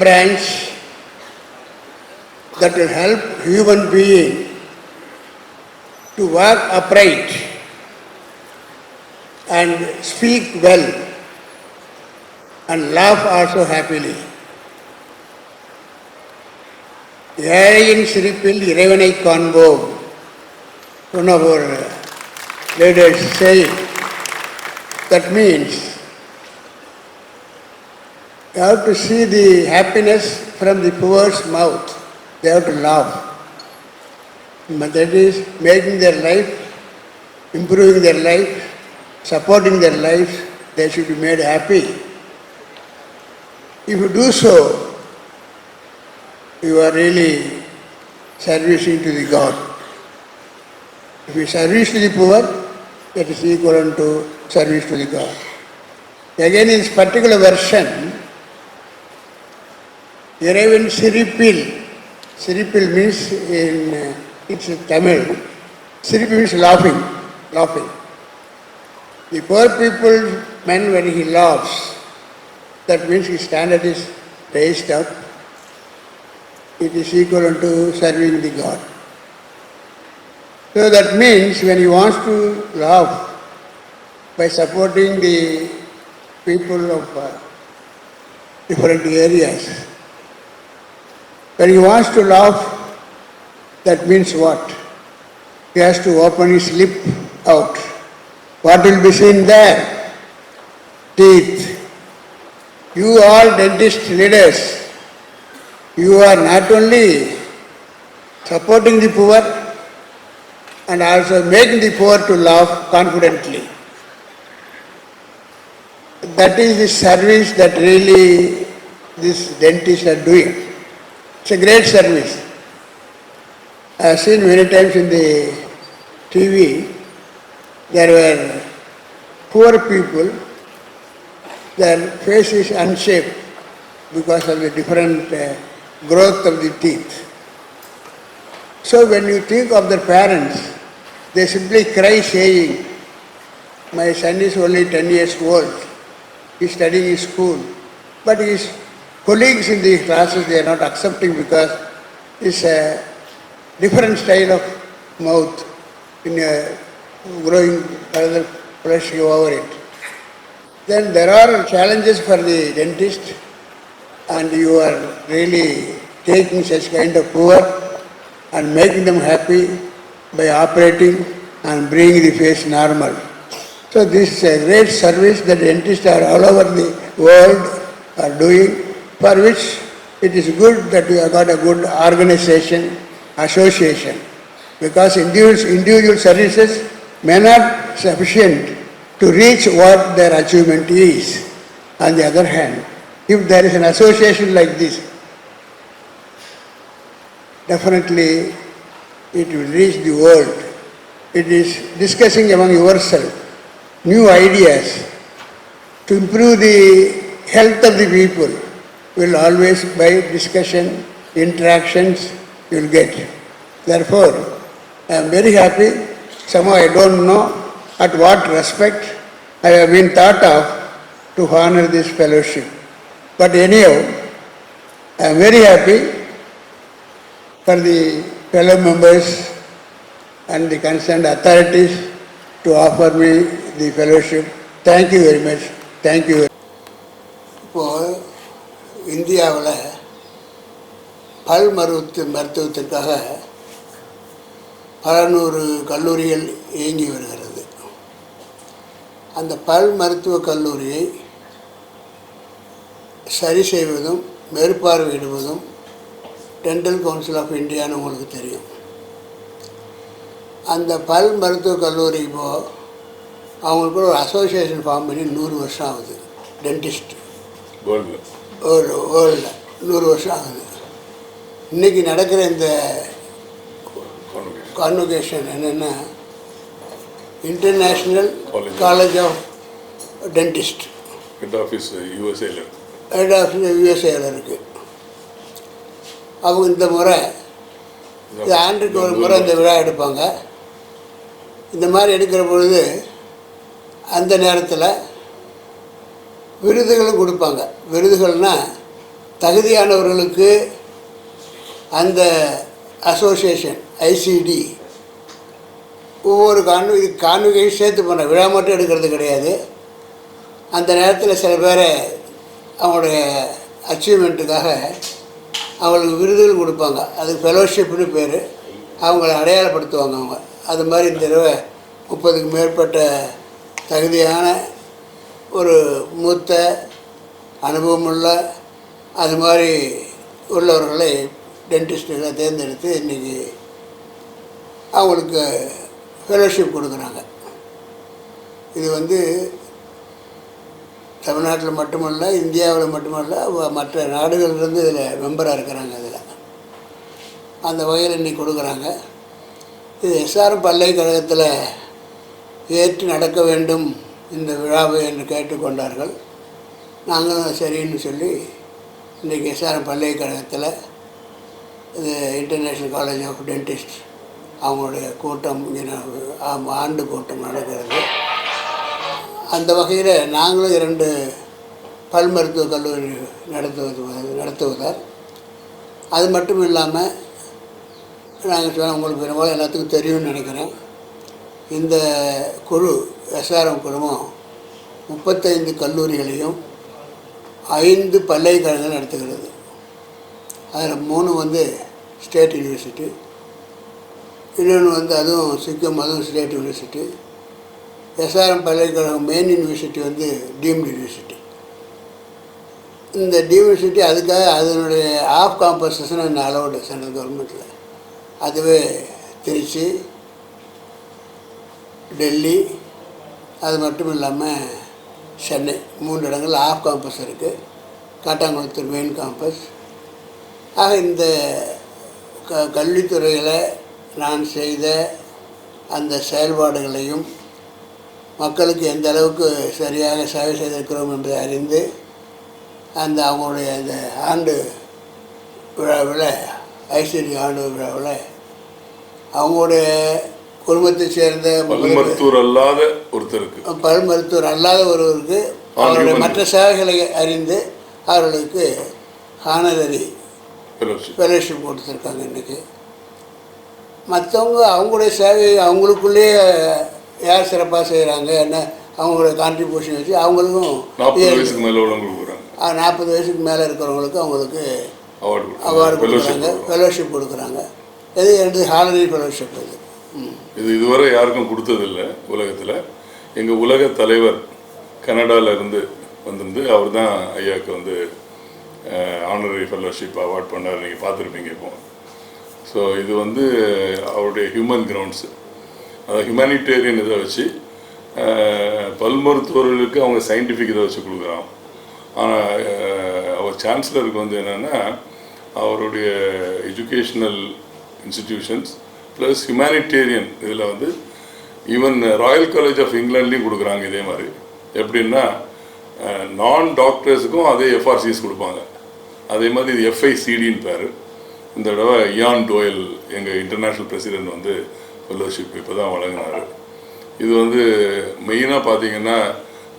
branch that will help human being to walk upright and speak well and laugh also happily. ஏழையின் சிரிப்பில் இறைவனை காண்போம். One of our leaders say that means you have to see the happiness from the poor's mouth. They have to laugh. But that is making their life, improving their life, supporting their life. They should be made happy. If you do so, you are really servicing to the God. If you service to the poor, that is equivalent to service to the God. Again, in this particular version, இறைவன் சிரிப்பில், சிரிப்பில் means in it's Tamil, சிரிப்பு means laughing, laughing. The poor people, man, when he laughs, that means his standard is raised up. It is equivalent to serving the God. So that means when he wants to laugh by supporting the people of different areas, when he wants to laugh, that means what? He has to open his lip out. What will be seen there? Teeth. You all dentist leaders, you are not only supporting the poor and also making the poor to laugh confidently. That is the service that really these dentists are doing. It's a great service. I have seen many times in the TV, there were poor people, their face is unshaped because of the different growth of the teeth. So when you think of their parents, they simply cry saying, my son is only 10 years old, he is studying in school, but his colleagues in the classes, they are not accepting because it's a different style of mouth in a growing other flesh over it. Then there are challenges for the dentist, and you are really taking such kind of poor and making them happy by operating and bringing the face normal. So this is a great service that dentists are all over the world are doing, for which it is good that we have got a good organization, association, because individual services may not sufficient to reach what their achievement is. On the other hand, if there is an association like this, definitely it will reach the world. It is discussing among yourself new ideas to improve the health of the people. Will always by discussion, interactions, you will get. Therefore, I am very happy. Somehow I don't know at what respect I have been thought of to honor this fellowship. But anyhow, I am very happy for the fellow members and the concerned authorities to offer me the fellowship. Thank you very much. Thank you. இப்போ இந்தியாவில் பல் மருத்துவத்திற்காக பல நூறு கல்லூரிகள் இயங்கி வருகிறது. அந்த பல் மருத்துவக் கல்லூரியை சரி செய்வதும் மேற்பார்வையிடுவதும் டென்டல் கவுன்சில் ஆஃப் இந்தியான்னு உங்களுக்கு தெரியும். அந்த பல் மருத்துவக் கல்லூரி இப்போது அவங்களுக்கு ஒரு அசோசியேஷன் ஃபார்ம் பண்ணி 100 வருஷம் ஆகுது. டென்டிஸ்ட் வேர்ல்டில் 100 வருஷம் ஆகுது. இன்றைக்கி நடக்கிற இந்த கான்வொகேஷன் என்னென்னா international college of dentist head office யூஎஸ்ஏவில் இருக்குது. அவங்க இந்த முறை இந்த ஆண்டுக்கு ஒரு முறை இந்த விழா எடுப்பாங்க. இந்த மாதிரி எடுக்கிற பொழுது அந்த நேரத்தில் விருதுகளும் கொடுப்பாங்க. விருதுகள்னால் தகுதியானவர்களுக்கு அந்த அசோசியேஷன் ஐசிடி ஒவ்வொரு கான்வெகேஷன் சேர்த்து பண்ண விழா மட்டும் எடுக்கிறது கிடையாது. அந்த நேரத்தில் சில பேரை அவங்களுடைய அச்சீவ்மெண்ட்டுக்காக அவங்களுக்கு விருதுகள் கொடுப்பாங்க. அதுக்கு ஃபெலோஷிப்னு பேர். அவங்கள அடையாளப்படுத்துவாங்க அவங்க. அது மாதிரி இந்த தடவை 30க்கு மேற்பட்ட தகுதியான ஒரு மூத்த அனுபவமுள்ள அது மாதிரி உள்ளவர்களை டென்டிஸ்ட்டுகளை தேர்ந்தெடுத்து இன்றைக்கி அவங்களுக்கு ஃபெலோஷிப் கொடுக்குறாங்க. இது தமிழ்நாட்டில் மட்டுமல்ல, இந்தியாவில் மட்டுமல்ல, மற்ற நாடுகள்லேருந்து இதில் மெம்பராக இருக்கிறாங்க. இதில் அந்த வகையில் இன்றைக்கி கொடுக்குறாங்க. இது எஸ்ஆர்எம் பல்கலைக்கழகத்தில் ஏற்று நடக்க வேண்டும் இந்த விழாவை என்று கேட்டுக்கொண்டார்கள். நாங்களும் சரின்னு சொல்லி இன்றைக்கி எஸ்ஆர்எம் பல்கலைக்கழகத்தில் இது இன்டர்நேஷ்னல் காலேஜ் ஆஃப் டென்டிஸ்ட் அவங்களுடைய கூட்டம் ஆண்டு கூட்டம் நடக்கிறது. அந்த வகையில் நாங்களும் 2 பல் மருத்துவக் கல்லூரி நடத்துவதால் அது மட்டும் இல்லாமல் நாங்கள் சொன்ன உங்களுக்கு பெரும்பாலும் எல்லாத்துக்கும் தெரியும்னு நினைக்கிறேன். இந்த குழு எஸ்ஆர்எம் குழுமம் 35 கல்லூரிகளையும் 5 பல்கலைக்கழகங்கள் நடத்துகிறது. அதில் 3 ஸ்டேட் யூனிவர்சிட்டி, இன்னொன்று அதுவும் சிக்கிம், அதுவும் ஸ்டேட் யூனிவர்சிட்டி. எஸ்ஆர்எம் பல்கலைக்கழகம் மெயின் யூனிவர்சிட்டி டீம்டு யூனிவர்சிட்டி. இந்த டீம் யூனிவர்சிட்டி அதுக்காக அதனுடைய ஆஃப் காம்பஸஸ்ன்னு ஒன்று அலௌடு சென்ட்ரல் கவர்மெண்ட்டில். அதுவே திருச்சி, டெல்லி, அது மட்டும் இல்லாமல் சென்னை 3 இடங்கள் ஆஃப் காம்பஸ் இருக்குது. Kattankulathur main campus. ஆக இந்த கல்வித்துறையில் நான் செய்த அந்த செயல்பாடுகளையும் மக்களுக்கு எந்த அளவுக்கு சரியாக சேவை செய்திருக்கிறோம் என்பதை அறிந்து அவங்களுடைய அந்த ஆண்டு விழாவில் ஐசிடி ஆண்டு விழாவில் அவங்களுடைய குடும்பத்தை சேர்ந்த பல் மருத்துவர் அல்லாத ஒருவருக்கு அவருடைய மற்ற சேவைகளை அறிந்து அவர்களுக்கு ஹானரரி ஃபெலோஷிப் கொடுத்துருக்காங்க. இன்றைக்கி மற்றவங்க அவங்களுடைய சேவையை அவங்களுக்குள்ளேயே யார் சிறப்பாக செய்கிறாங்க என்ன அவங்களுடைய கான்ட்ரிபியூஷன் வச்சு அவங்களுக்கும் 40 வயசுக்கு மேலே இருக்கிறவங்களுக்கு அவங்களுக்கு அவார்டு கொடுக்குறாங்க, ஃபெலோஷிப் கொடுக்குறாங்க. இது ஹானரரி ஃபெலோஷிப். இது இதுவரை யாருக்கும் கொடுத்ததில்லை உலகத்தில். எங்கள் உலக தலைவர் கனடாவில் இருந்து வந்திருந்து அவர் தான் ஐயாவுக்கு ஆனரரி ஃபெலோஷிப் அவார்ட் பண்ணார். நீங்கள் பார்த்துருப்பீங்க இப்போ. ஸோ இது அவருடைய ஹியூமன் கிரவுண்ட்ஸு, அதாவது ஹியூமனிடேரியன் இதை வச்சு பல் மருத்துவர்களுக்கு அவங்க சயின்டிஃபிக் இதை வச்சு கொடுக்குறான். ஆனால் அவர் சான்சலருக்கு என்னென்னா அவருடைய எஜுகேஷ்னல் இன்ஸ்டிடியூஷன்ஸ் ப்ளஸ் ஹியூமனிடேரியன் இதில் ஈவன் ராயல் காலேஜ் ஆஃப் இங்கிலாண்ட்லேயும் கொடுக்குறாங்க. இதே மாதிரி எப்படின்னா நான் டாக்டர்ஸுக்கும் அதே எஃப்ஆர்சிஎஸ் கொடுப்பாங்க. அதே மாதிரி இது எஃப்ஐசிடின்னு பேர். இந்த தடவை இயான் டோயல் எங்கள் இன்டர்நேஷ்னல் பிரசிடெண்ட் ஃபெலோஷிப் இப்போ தான் வழங்கினார். இது மெயினாக பார்த்தீங்கன்னா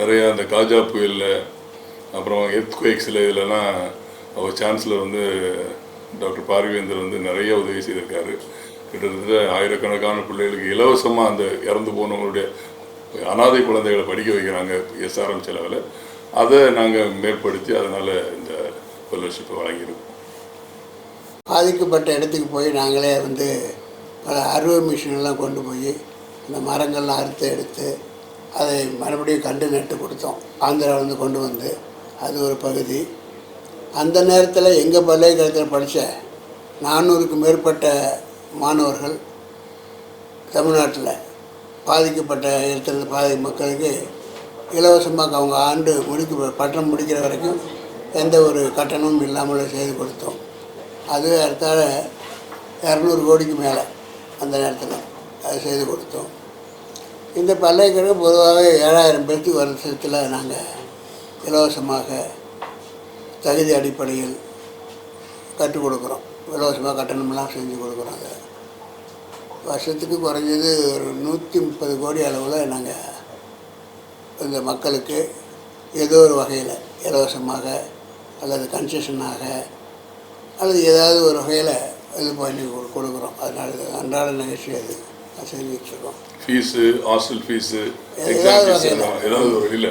நிறையா அந்த காஜா புயலில் அப்புறம் எர்த்குவேக்ஸில் இதிலலாம் அவர் சான்சலர் டாக்டர் பார்வேந்தர் நிறைய உதவி செய்திருக்காரு. கிட்டத்தட்ட ஆயிரக்கணக்கான பிள்ளைகளுக்கு இலவசமாக அந்த இறந்து போனவங்களுடைய அனாதை குழந்தைகளை படிக்க வைக்கிறாங்க எஸ்ஆர்எம் செலவில். அதை நாங்கள் மேற்படுத்தி அதனால் இந்த ஃபெலோஷிப்பை வழங்கியிருக்கோம். பாதிக்கப்பட்ட இடத்துக்கு போய் நாங்களே பல அறுவை மிஷினெல்லாம் கொண்டு போய் இந்த மரங்கள்லாம் எடுத்து அதை மறுபடியும் கண்டு நட்டு கொடுத்தோம். ஆந்திராவிலேருந்து கொண்டு அது ஒரு பகுதி. அந்த நேரத்தில் எங்கள் பல்கலைக்கழகத்தில் படித்த 400க்கு மேற்பட்ட மாணவர்கள் தமிழ்நாட்டில் பாதிக்கப்பட்ட இடத்துல மக்களுக்கு இலவசமாக அவங்க ஆண்டு பட்டம் முடிக்கிற வரைக்கும் எந்த ஒரு கட்டணமும் இல்லாமல் செய்து கொடுத்தோம். அது அடுத்தால 200 கோடிக்கு மேலே அந்த நேரத்தில் அது செய்து கொடுத்தோம். இந்த பல்கலைக்கழகம் பொதுவாகவே 7000 பேருக்கு வருஷத்தில் நாங்கள் இலவசமாக தகுதி அடிப்படையில் கற்றுக் கொடுக்குறோம். இலவசமாக கட்டணமெல்லாம் செஞ்சு கொடுக்குறோம். அதை வருஷத்துக்கு குறைஞ்சது ஒரு 130 கோடி அளவில் நாங்கள் இந்த மக்களுக்கு ஏதோ ஒரு வகையில் இலவசமாக அல்லது கன்செஷனாக அல்லது ஏதாவது ஒரு வகையில் இது பண்ணி கொடுக்குறோம். அதனால இது அன்றாட நிகழ்ச்சி அது செஞ்சுட்ருக்கோம். ஃபீஸு, ஹாஸ்டல் ஃபீஸு, ஏதாவது எக்ஸாம் ஃபீஸு வகையில் ஏதாவது ஒரு வழியில்